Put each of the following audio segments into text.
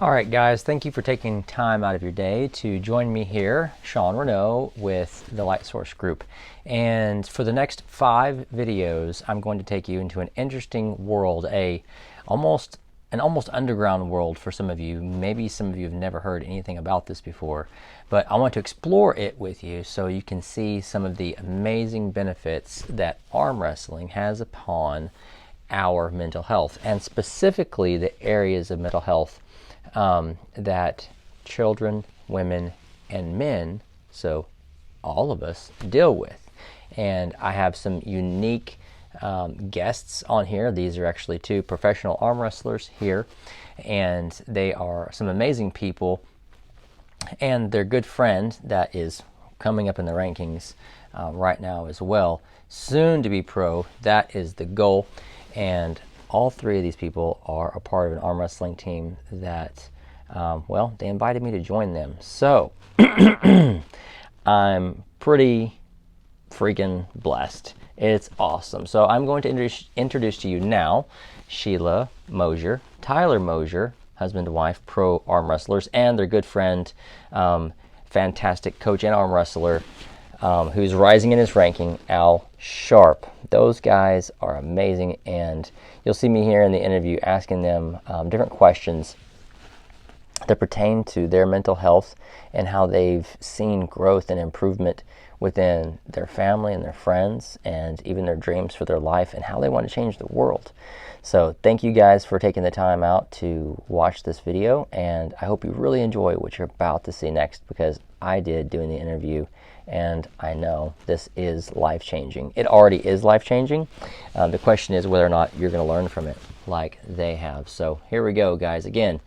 All right, guys, thank you for taking time out of your day to join me here, Sean Renault, with the Light Source Group. And for the next 5 videos, I'm going to take you into an interesting world, almost an almost underground world for some of you. Maybe some of you have never heard anything about this before, but I want to explore it with you so you can see some of the amazing benefits that arm wrestling has upon our mental health, and specifically the areas of mental health that children, women, and men, so all of us, deal with. And I have some unique guests on here. These are actually 2 professional arm wrestlers here, and they are some amazing people. And their good friend that is coming up in the rankings right now as well, soon to be pro. That is the goal. And all 3 of these people are a part of an arm wrestling team that, well, they invited me to join them. So I'm pretty freaking blessed. It's awesome. So I'm going to introduce to you now Sheila Moser, Tyler Moser, husband and wife, pro arm wrestlers, and their good friend, fantastic coach and arm wrestler, who's rising in his ranking, Al Sharp. Those guys are amazing, and you'll see me here in the interview asking them different questions that pertain to their mental health and how they've seen growth and improvement within their family and their friends and even their dreams for their life and how they want to change the world. So thank you guys for taking the time out to watch this video, and I hope you really enjoy what you're about to see next, because I did doing the interview and I know this is life-changing. It already is life-changing. The question is whether or not you're going to learn from it like they have. So here we go, guys. Again,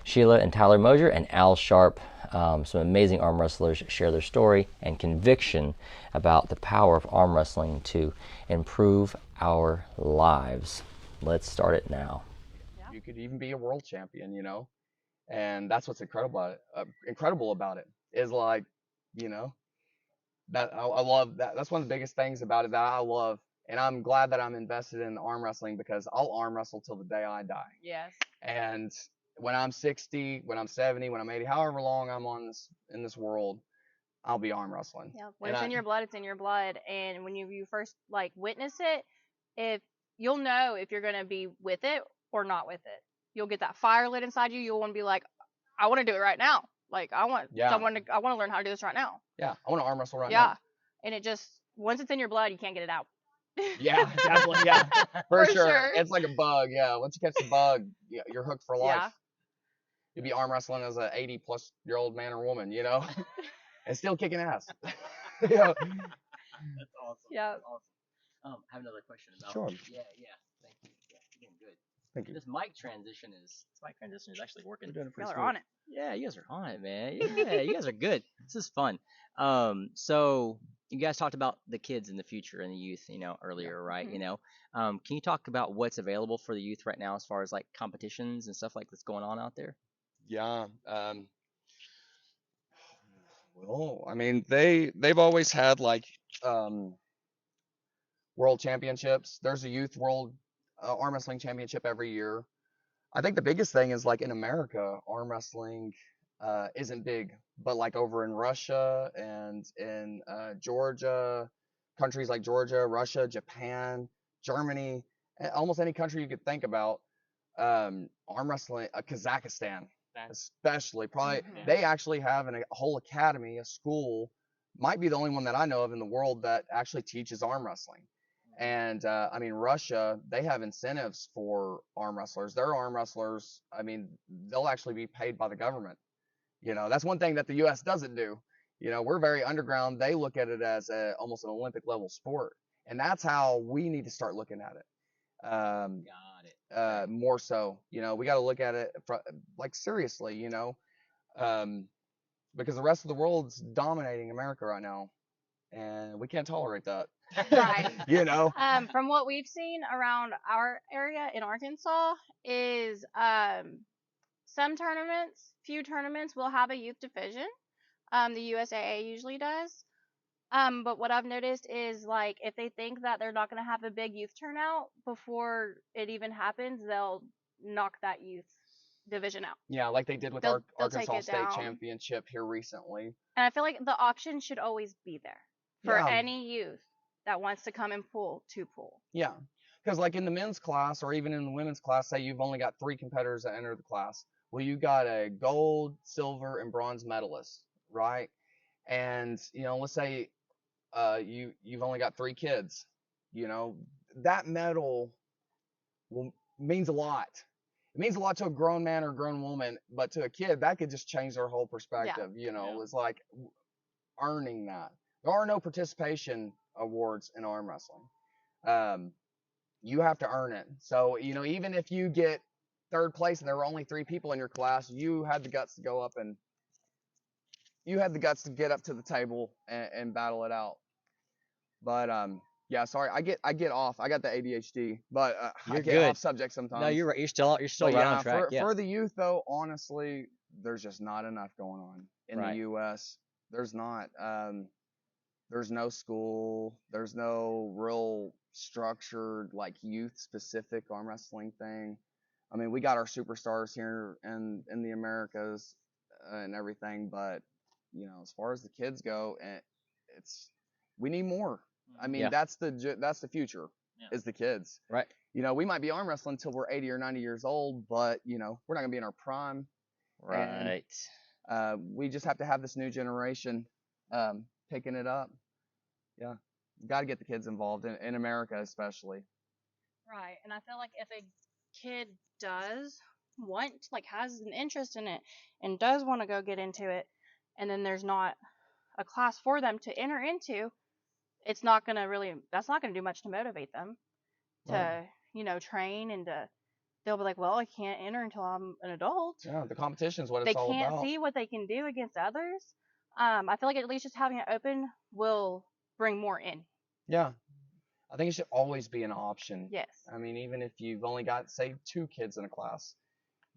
Sheila and Tyler Moser and Al Sharp, some amazing arm wrestlers, share their story and conviction about the power of arm wrestling to improve our lives. Let's start it now. You could even be a world champion, and that's what's incredible about it is like, you know, that I love that. That's one of the biggest things about it that I love, and I'm glad that I'm invested in arm wrestling because I'll arm wrestle till the day I die. Yes. And when I'm 60, when I'm 70, when I'm 80, however long I'm on this in this world, I'll be arm wrestling. Yeah. When And it's in your blood, it's in your blood. And when you first like witness it, if you'll know if you're gonna be with it or not with it. You'll get that fire lit inside you. You'll want to be like, I want to do it right now. Like I want yeah, I want to learn how to do this right now. yeah, I want to arm wrestle right Yeah. now. And it just once it's in your blood, you can't get it out. Yeah, definitely. Yeah, for For sure. sure. It's like a bug. Yeah, once you catch the bug, you're hooked for life. Yeah. You'll be arm wrestling as a 80-plus-year-old man or woman, and still kicking ass. Yeah. That's awesome. Yeah. That's awesome. I have another question about. Sure. Yeah, yeah. Thank you. Yeah, you're doing good. Thank you. This mic transition is actually working. We're doing it pretty Y'all are smooth. on it. Yeah, you guys are on it, man. Yeah, you guys are good. This is fun. So you guys talked about the kids in the future and the youth, earlier, right? Mhm. Can you talk about what's available for the youth right now as far as like competitions and stuff like that's going on out there? Yeah. Well, I mean, they've always had like um, world championships. There's a youth world arm wrestling championship every year. I think the biggest thing is like in America, arm wrestling isn't big, but like over in Russia and in Georgia, countries like Georgia, Russia, Japan, Germany, almost any country you could think about, arm wrestling, Kazakhstan, especially, probably Mhm. they actually have a whole academy, a school, might be the only one that I know of in the world that actually teaches arm wrestling. And I mean, Russia, they have incentives for arm wrestlers. Their arm wrestlers, I mean, they'll actually be paid by the government. That's one thing that the U.S. doesn't do. We're very underground. They look at it as almost an Olympic level sport, and that's how we need to start looking at it. Got it. More so, we got to look at it like seriously, um, because the rest of the world's dominating America right now, and we can't tolerate that. Right. From what we've seen around our area in Arkansas is some tournaments, few tournaments will have a youth division. The USAA usually does. But what I've noticed is like if they think that they're not going to have a big youth turnout before it even happens, they'll knock that youth division out. Yeah, like they did with They'll take Arkansas it State down. Championship here recently. And I feel like the option should always be there for Yeah. any youth that wants to come and pool to pool. Yeah, because like in the men's class or even in the women's class, say you've only got 3 competitors that enter the class. Well, you got a gold, silver, and bronze medalist, right? And let's say you've only got 3 kids. That medal means a lot. It means a lot to a grown man or grown woman, but to a kid, that could just change their whole perspective. It's like earning that. There are no participation awards in arm wrestling. You have to earn it. So, even if you get 3rd place and there were only 3 people in your class, you had the guts to go up and you had the guts to get up to the table and battle it out. But yeah, sorry, I get off. I got the ADHD, but I get off subject sometimes. No, you're right. You're still right on track. For the youth though, honestly, there's just not enough going on in the U.S. There's not. There's no school. There's no real structured like youth specific arm wrestling thing. I mean, we got our superstars here in the Americas and everything, but as far as the kids go, we need more. I mean, that's the future is the kids. Right. We might be arm wrestling until we're 80 or 90 years old, but we're not gonna be in our prime. Right. And, we just have to have this new generation picking it up. Yeah, got to get the kids involved in America especially. Right, and I feel like if a kid does has an interest in it and does want to go get into it, and then there's not a class for them to enter into, that's not going to do much to motivate them to, train and they'll be like, well, I can't enter until I'm an adult. Yeah, the competition is what it's all about. They can't see what they can do against others. I feel like at least just having it open will bring more in. Yeah. I think it should always be an option. Yes. I mean, even if you've only got, say, 2 kids in a class,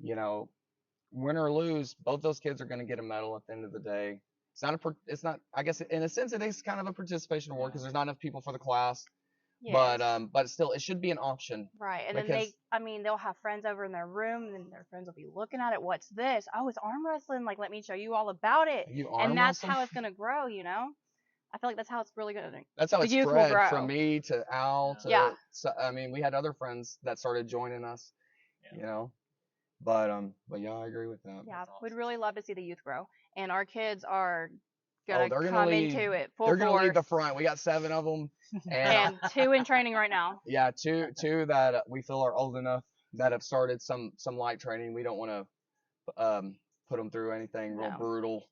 win or lose, both those kids are going to get a medal at the end of the day. I guess in a sense it is kind of a participation award because there's not enough people for the class. Yes. But still, it should be an option. Right. And then they'll have friends over in their room and their friends will be looking at it. What's this? Oh, it's arm wrestling. Like, let me show you all about it. And that's how it's going to grow, I feel like that's how it's really going to. That's how it spread from me to Al. So, I mean, we had other friends that started joining us, But yeah, I agree with that. Yeah, we'd really love to see the youth grow. And our kids are going to come into it full force. They're going to lead the force. front. We got 7 of them. And 2 in training right now. Yeah, two that we feel are old enough that have started some light training. We don't want to put them through anything real brutal.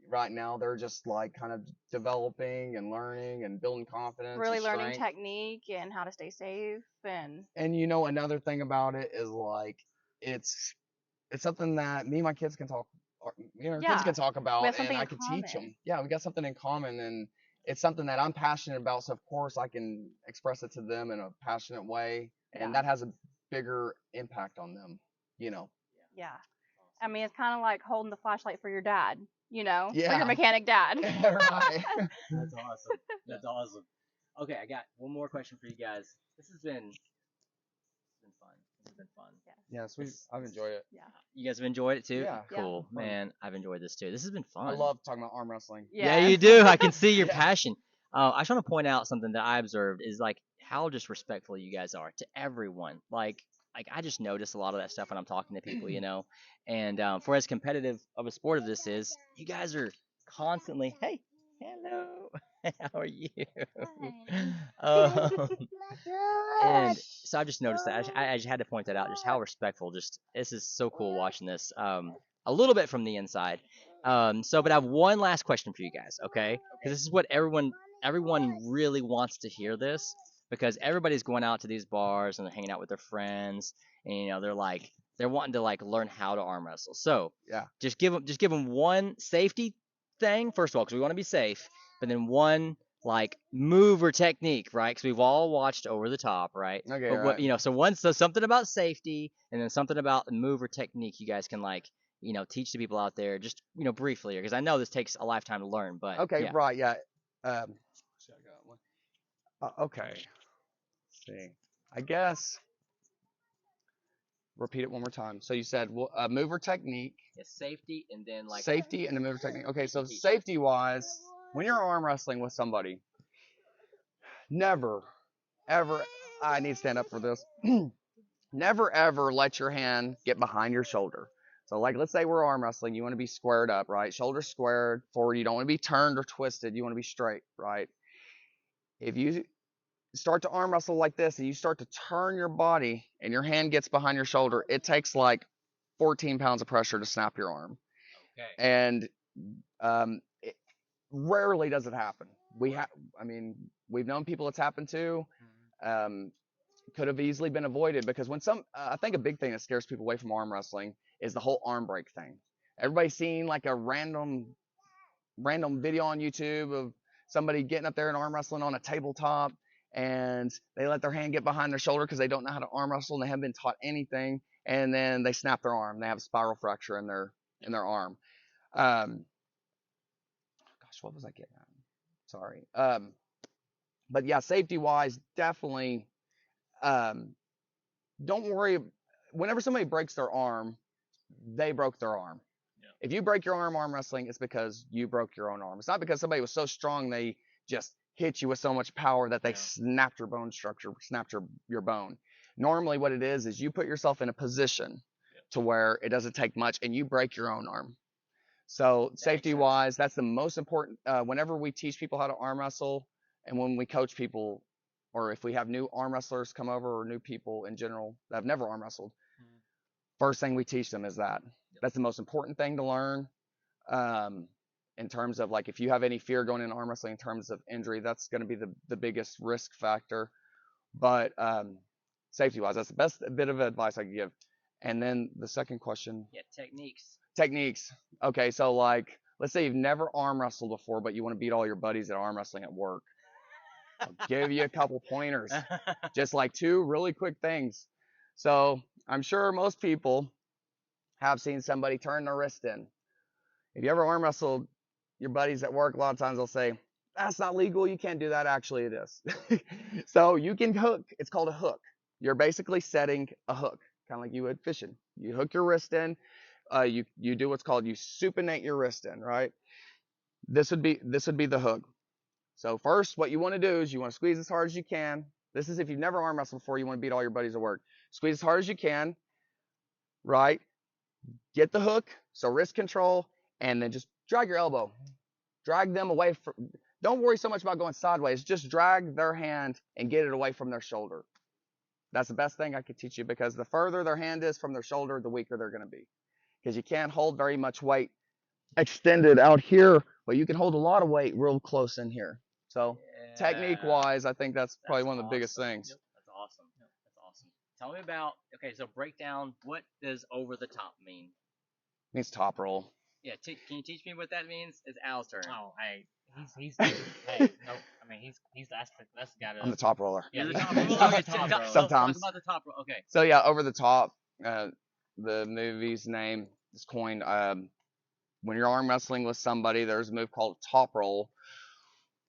Right now, they're just like kind of developing and learning and building confidence. Really learning technique and how to stay safe. And another thing about it is like it's something that me and my kids can talk. Kids can talk about, and I can teach them. Yeah, we got something in common, and it's something that I'm passionate about. So of course I can express it to them in a passionate way, and that has a bigger impact on them. Yeah. I mean, it's kind of like holding the flashlight for your dad. For Yeah. your mechanic dad. Right. That's awesome. That's awesome. Okay, I got one more question for you guys. This has been fun. This has been fun. Yes, I've enjoyed it. Yeah. You guys have enjoyed it too? Yeah. Cool. Yeah. Man, I've enjoyed this too. This has been fun. I love talking about arm wrestling. Yeah, you do. I can see your passion. I just want to point out something that I observed is like how disrespectful you guys are to everyone. Like I just notice a lot of that stuff when I'm talking to people, And for as competitive of a sport as this is, you guys are constantly, hey, hello, how are you? And so I've just noticed that. I just had to point that out, just how respectful. This is so cool watching this. A little bit from the inside. But I have one last question for you guys, okay? Because this is what everyone really wants to hear this. Because everybody's going out to these bars and they're hanging out with their friends, and they're wanting to learn how to arm wrestle. So just give them one safety thing first of all, because we want to be safe. But then one move or technique, right? Because we've all watched Over the Top, right? Okay. But right. So something about safety, and then something about the move or technique you guys can teach the people out there, just briefly, because I know this takes a lifetime to learn. But okay, right, yeah. Okay. See, I guess Repeat it one more time. So you said mover technique, safety, and then like safety, and the mover technique. Okay, so safety wise, when you're arm wrestling with somebody, never, ever. I need to stand up for this. Never ever let your hand get behind your shoulder. So like, let's say we're arm wrestling. You want to be squared up, right? Shoulders squared forward. You don't want to be turned or twisted. You want to be straight, right? If you start to arm wrestle like this and you start to turn your body and your hand gets behind your shoulder, it takes like 14 pounds of pressure to snap your arm. Okay. And it rarely does it happen. I mean, we've known people it's happened to. Could have easily been avoided because when I think a big thing that scares people away from arm wrestling is the whole arm break thing. Everybody's seen like a random video on YouTube of somebody getting up there and arm wrestling on a tabletop, and they let their hand get behind their shoulder because they don't know how to arm wrestle and they haven't been taught anything, and then they snap their arm. They have a spiral fracture in their arm. Gosh, what was I getting at? Sorry. But yeah, safety wise, definitely. Don't worry. Whenever somebody breaks their arm, they broke their arm. Yeah. If you break your arm wrestling, it's because you broke your own arm. It's not because somebody was so strong they just hit you with so much power that they snapped your bone structure, snapped your bone. Normally what it is you put yourself in a position to where it doesn't take much and you break your own arm. So safety wise, that's the most important. Whenever we teach people how to arm wrestle and when we coach people, or if we have new arm wrestlers come over or new people in general that have never arm wrestled, first thing we teach them is that. That's the most important thing to learn. In terms of like, if you have any fear going into arm wrestling in terms of injury, that's going to be the biggest risk factor. But safety wise, that's the best bit of advice I can give. And then the second question. Yeah, Techniques. Okay, so like, let's say you've never arm wrestled before, but you want to beat all your buddies at arm wrestling at work. I'll give you a couple pointers, just like 2 really quick things. So I'm sure most people have seen somebody turn their wrist in. If you ever arm wrestled your buddies at work, a lot of times they'll say, that's not legal. You can't do that. Actually, it is. So you can hook. It's called a hook. You're basically setting a hook, kind of like you would fishing. You hook your wrist in. You do what's called you supinate your wrist in, right? This would be the hook. So first, what you want to do is you want to squeeze as hard as you can. This is if you've never arm wrestled before, you want to beat all your buddies at work. Squeeze as hard as you can, right? Get the hook, so wrist control, and then just drag your elbow. Drag them away from, don't worry so much about going sideways. Just drag their hand and get it away from their shoulder. That's the best thing I could teach you because the further their hand is from their shoulder, the weaker they're going to be. Because you can't hold very much weight extended out here, but you can hold a lot of weight real close in here. So technique wise, I think that's probably one of the biggest things. Yep. That's awesome. That's awesome. Tell me about, okay, so break down, what does over the top mean? It means top roll. Yeah, can you teach me what that means? It's Al's turn. Oh, hey, he's hey, no, I mean he's that's the guy. I'm the top roller. Yeah, the top roller. Sometimes. Talk about the top roller. Okay. So yeah, over the top. The movie's name is coined. When you're arm wrestling with somebody, there's a move called top roll,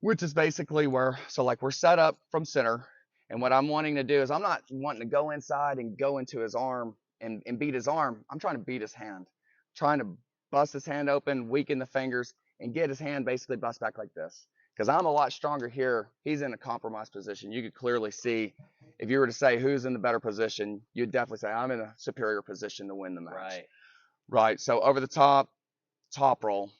which is basically where, so like we're set up from center, and what I'm wanting to do is I'm not wanting to go inside and go into his arm and beat his arm. I'm trying to beat his hand, trying to bust his hand open, weaken the fingers, and get his hand basically bust back like this. Because I'm a lot stronger here. He's in a compromised position. You could clearly see, if you were to say who's in the better position, you'd definitely say I'm in a superior position to win the match. Right. So over the top roll.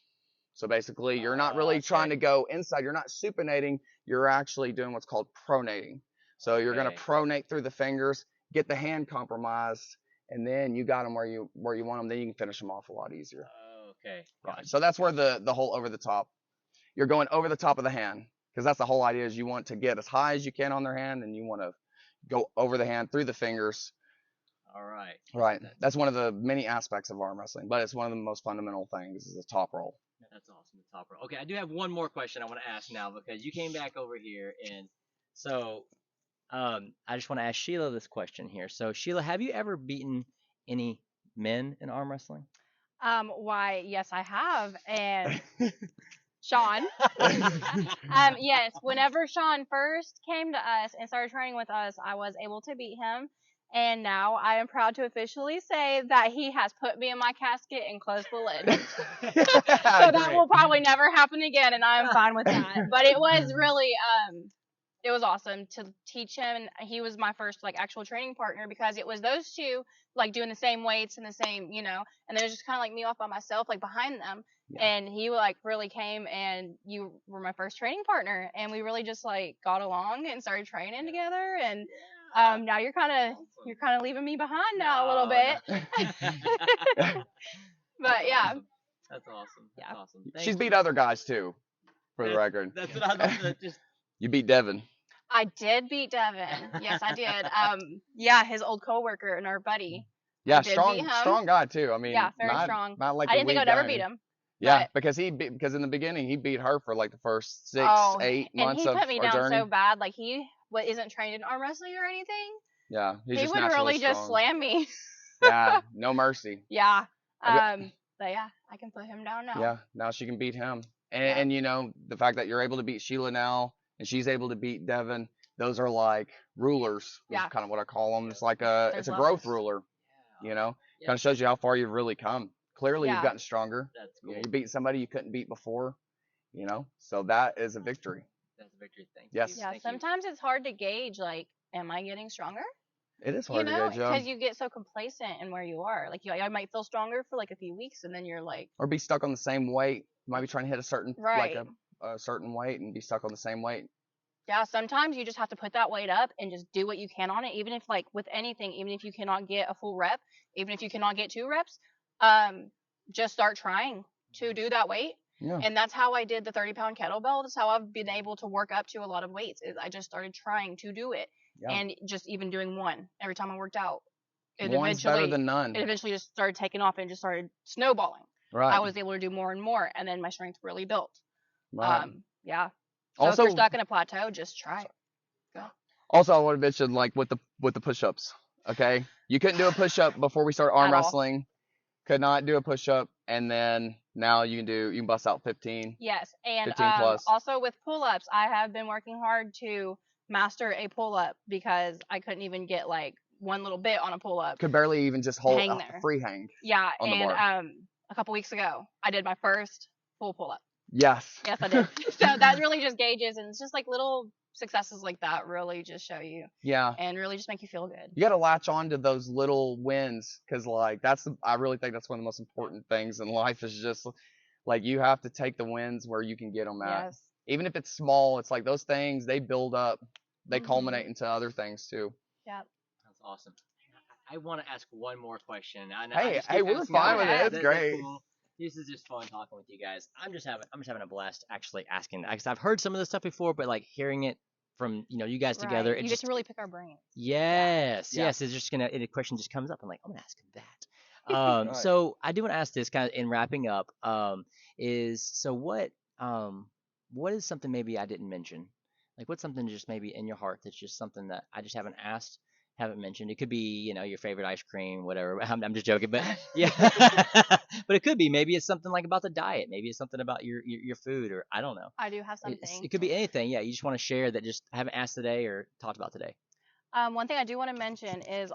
So basically, you're not really trying to go inside. You're not supinating. You're actually doing what's called pronating. So you're going to pronate through the fingers, get the hand compromised, and then you got them where you want them. Then you can finish them off a lot easier. Okay. Right. So that's where the whole over the top. You're going over the top of the hand because that's the whole idea. Is you want to get as high as you can on their hand, and you want to go over the hand through the fingers. All right. Right. That's one of the many aspects of arm wrestling, but it's one of the most fundamental things is the top roll. That's awesome, the top roll. Okay, I do have one more question I want to ask now because you came back over here, and so I just want to ask Sheila this question here. So Sheila, have you ever beaten any men in arm wrestling? Why, yes, I have, and Sean. Yes, whenever Sean first came to us and started training with us, I was able to beat him. And now I am proud to officially say that he has put me in my casket and closed the lid. So that will probably never happen again, and I am fine with that. But it was really, it was awesome to teach him. He was my first like actual training partner because it was those two like doing the same weights and the same, you know, and it was just kind of like me off by myself, like behind them. Yeah. And he like really came, and you were my first training partner, and we really just like got along and started training together. And now you're kind of leaving me behind now a little bit. But yeah. That's awesome. That's awesome. She's beat other guys too, for the record. That's what I was just. You beat Devin. I did beat Devin. Yes, I did. Yeah, his old coworker and our buddy. Yeah, strong guy too. I mean, yeah, very strong. Not like I didn't think I'd ever beat him. Yeah, because in the beginning he beat her for like the first 8 months of our journey. And he put me down so bad. Like he isn't trained in arm wrestling or anything. Yeah, he would really just slam me. Yeah, no mercy. Yeah. But yeah, I can put him down now. Yeah, now she can beat him. And you know, the fact that you're able to beat Sheila now and she's able to beat Devin, those are like rulers. Yeah. Kind of what I call them. It's like it's a growth ruler. You know, kind of shows you how far you've really come. Clearly, you've gotten stronger. That's cool. You know, you beat somebody you couldn't beat before. You know, so that is a victory. That's a victory. Thank you. Yes. Yeah. Sometimes it's hard to gauge. Like, am I getting stronger? It is hard to gauge, because you get so complacent in where you are. Like, I might feel stronger for like a few weeks, and then you're like, or be stuck on the same weight. You might be trying to hit a certain like a certain weight and be stuck on the same weight. Yeah, sometimes you just have to put that weight up and just do what you can on it, even if like with anything, even if you cannot get a full rep, even if you cannot get 2 reps, just start trying to do that weight. Yeah. And that's how I did the 30-pound kettlebell. That's how I've been able to work up to a lot of weights. Is I just started trying to do it. Yeah. And just even doing one every time I worked out. One's better than none. It eventually just started taking off and just started snowballing. Right. I was able to do more and more, and then my strength really built. Right. Yeah. So also, if you're stuck in a plateau, just try it. Go. Also, I want to mention like with the push-ups. Okay, you couldn't do a push-up before we started arm wrestling. Could not do a push-up, and then now you can bust out 15. Yes, and 15 plus. Also with pull-ups, I have been working hard to master a pull-up because I couldn't even get like one little bit on a pull-up. Could barely even just hold a free hang. Yeah, and a couple weeks ago, I did my first full pull-up. Yes. Yes, I did. So that really just gauges, and it's just like little successes like that really just show you. Yeah. And really just make you feel good. You got to latch on to those little wins, because like I really think that's one of the most important things in life is just like you have to take the wins where you can get them at. Yes. Even if it's small, it's like those things, they build up, they culminate into other things too. Yeah. That's awesome. I want to ask one more question. Hey, we're fine with it. It's great. Cool. This is just fun talking with you guys. I'm just having a blast actually asking, because I've heard some of this stuff before, but like hearing it from you guys together, you get to really pick our brains. Yes. It's just a question just comes up. I'm like, I'm gonna ask him that. Right. So I do want to ask this kind of in wrapping up. What is something maybe I didn't mention? Like, what's something just maybe in your heart that's just something that I just haven't asked? Haven't mentioned. It could be, your favorite ice cream, whatever. I'm just joking, but yeah. But it could be, maybe it's something like about the diet. Maybe it's something about your food, or I don't know. I do have something. It could be anything. Yeah, you just want to share that just haven't asked today or talked about today. One thing I do want to mention is